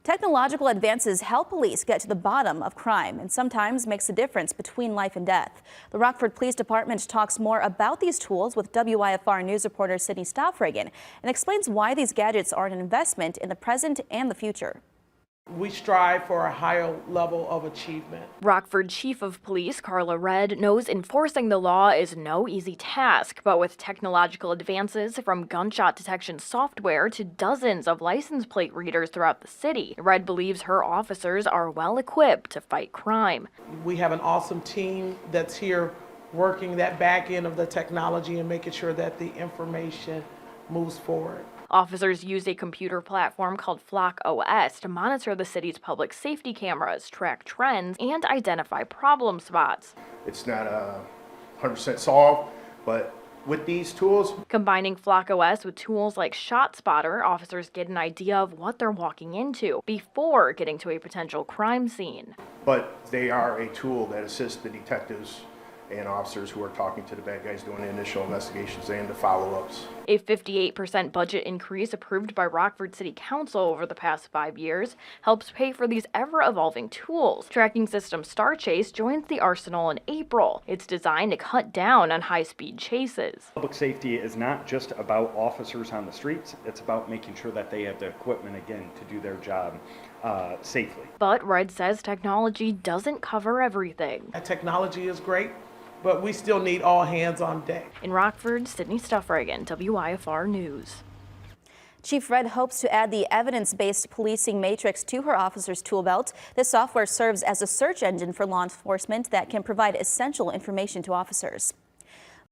Technological advances help police get to the bottom of crime and sometimes makes a difference between life and death. The Rockford Police Department talks more about these tools with WIFR News reporter Sydney Staffregan and explains why these gadgets are an investment in the present and the future. We strive for a higher level of achievement. Rockford Chief of Police Carla Redd knows enforcing the law is no easy task, but with technological advances from gunshot detection software to dozens of license plate readers throughout the city, Redd believes her officers are well equipped to fight crime. We have an awesome team that's here working that back end of the technology and making sure that the information moves forward. Officers use a computer platform called Flock OS to monitor the city's public safety cameras, track trends, and identify problem spots. It's not 100% solved, but with these tools. Combining Flock OS with tools like ShotSpotter, officers get an idea of what they're walking into before getting to a potential crime scene. But they are a tool that assists the detectives and officers who are talking to the bad guys doing the initial investigations and the follow-ups. A 58% budget increase approved by Rockford City Council over the past 5 years helps pay for these ever-evolving tools. Tracking system StarChase joins the arsenal in April. It's designed to cut down on high-speed chases. Public safety is not just about officers on the streets. It's about making sure that they have the equipment, again, to do their job safely. But Redd says technology doesn't cover everything. Technology is great, but we still need all hands on deck. In Rockford, Sydney Staffregan, WIFR News. Chief Redd hopes to add the evidence-based policing matrix to her officers' tool belt. This software serves as a search engine for law enforcement that can provide essential information to officers.